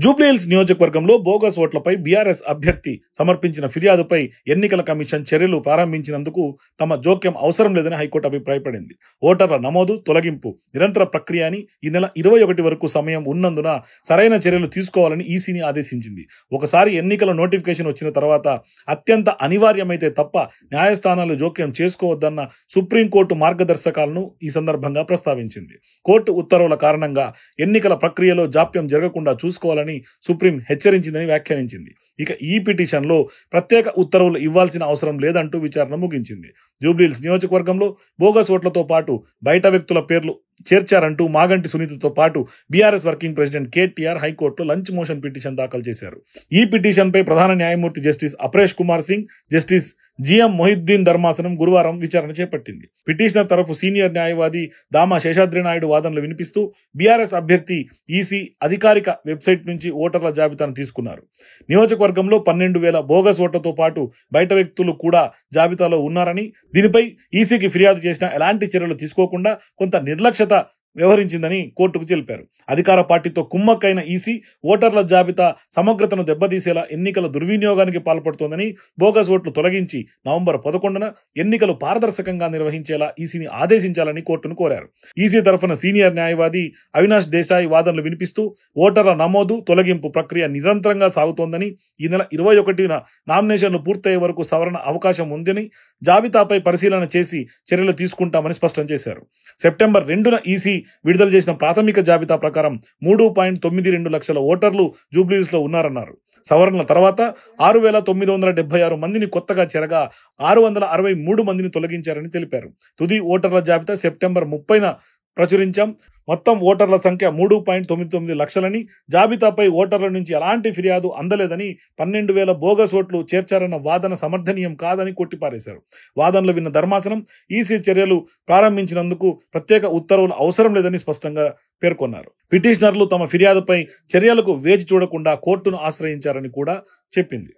జూబ్లీహిల్స్ నియోజకవర్గంలో bogus ఓట్లపై BRS అభ్యర్థి సమర్పించిన ఫిర్యాదుపై ఎన్నికల కమిషన్ చర్యలు ప్రారంభించినందుకు తమ జోక్యం అవసరం లేదని హైకోర్టు అభిప్రాయపడింది. ఓటర్ల నమోదు, తొలగింపు నిరంతర ప్రక్రియ అని ఈ నెల 21 వరకు సమయం ఉన్నందున సరైన చర్యలు తీసుకోవాలని ఈసీని ఆదేశించింది. ఒకసారి ఎన్నికల నోటిఫికేషన్ వచ్చిన తర్వాత అత్యంత అనివార్యమైతే తప్ప న్యాయస్థానాలు జోక్యం చేసుకోవద్దన్న సుప్రీంకోర్టు మార్గదర్శకాలను ఈ సందర్భంగా ప్రస్తావించింది. కోర్టు ఉత్తర్వుల కారణంగా ఎన్నికల ప్రక్రియలో జాప్యం జరగకుండా చూసుకోవాలని సుప్రీం హెచ్చరించిందని వ్యాఖ్యానించింది. ఇక ఈ పిటిషన్లో ప్రత్యేక ఉత్తర్వులు ఇవ్వాల్సిన అవసరం లేదంటూ విచారణ ముగించింది. జూబ్లీహిల్స్ నియోజకవర్గంలో బోగస్ ఓట్లతో పాటు బయట వ్యక్తుల పేర్లు చేర్చారంటూ మాగంటి సునీతతో పాటు బీఆర్ఎస్ వర్కింగ్ ప్రెసిడెంట్ కేటీఆర్ హైకోర్టులో లంచ్ మోషన్ పిటిషన్ దాఖలు చేశారు. ఈ పిటిషన్పై ప్రధాన న్యాయమూర్తి justice Aparesh Kumar Singh, justice G M Mohiuddin ధర్మాసనం గురువారం విచారణ చేపట్టింది. పిటిషనర్ తరఫు సీనియర్ న్యాయవాది దామా శేషాద్రి నాయుడు వాదనలు వినిపిస్తూ బీఆర్ఎస్ అభ్యర్థి ఈసీ అధికారిక వెబ్సైట్ నుంచి ఓటర్ల జాబితాను తీసుకున్నారు. నియోజకవర్గంలో 12,000 బోగస్ ఓట్లతో పాటు బయట వ్యక్తులు కూడా జాబితాలో ఉన్నారని, దీనిపై ఈసీకి ఫిర్యాదు చేసినా ఎలాంటి చర్యలు తీసుకోకుండా కొంత నిర్లక్ష్యత వ్యవహరించిందని కోర్టుకు తెలిపారు. అధికార పార్టీతో కుమ్మక్కైన ఈసీ ఓటర్ల జాబితా సమగ్రతను దెబ్బతీసేలా ఎన్నికల దుర్వినియోగానికి పాల్పడుతోందని, బోగస్ ఓట్లు తొలగించి నవంబర్ 11న ఎన్నికలు పారదర్శకంగా నిర్వహించేలా ఈసీని ఆదేశించాలని కోర్టును కోరారు. ఈసీ తరఫున సీనియర్ న్యాయవాది అవినాష్ దేశాయ్ వాదనలు వినిపిస్తూ ఓటర్ల నమోదు, తొలగింపు ప్రక్రియ నిరంతరంగా సాగుతోందని, ఈ నెల 21న నామినేషన్లు పూర్తయ్యే వరకు సవరణ అవకాశం ఉందని, జాబితాపై పరిశీలన చేసి చర్యలు తీసుకుంటామని స్పష్టం చేశారు. సెప్టెంబర్ 2న ఈసీ విడుదల చేసిన ప్రాథమిక జాబితా ప్రకారం 3.92 లక్షల ఓటర్లు జూబ్లీహిల్స్ లో ఉన్నారన్నారు. సవరణల తర్వాత 6,976 మందిని కొత్తగా చేరగా 663 మందిని తొలగించారని తెలిపారు. తుది ఓటర్ల జాబితా సెప్టెంబర్ 30న ప్రచురించాం. మొత్తం ఓటర్ల సంఖ్య 3.99 లక్షలని, జాబితాపై ఓటర్ల నుంచి ఎలాంటి ఫిర్యాదు అందలేదని, 12,000 బోగస్ ఓట్లు చేర్చారన్న వాదన సమర్థనీయం కాదని కొట్టిపారేశారు. వాదనలు విన్న ధర్మాసనం ఈసీ చర్యలు ప్రారంభించినందుకు ప్రత్యేక ఉత్తర్వులు అవసరం లేదని స్పష్టంగా పేర్కొన్నారు. పిటిషనర్లు తమ ఫిర్యాదుపై చర్యలకు వేచి చూడకుండా కోర్టును ఆశ్రయించారని కూడా చెప్పింది.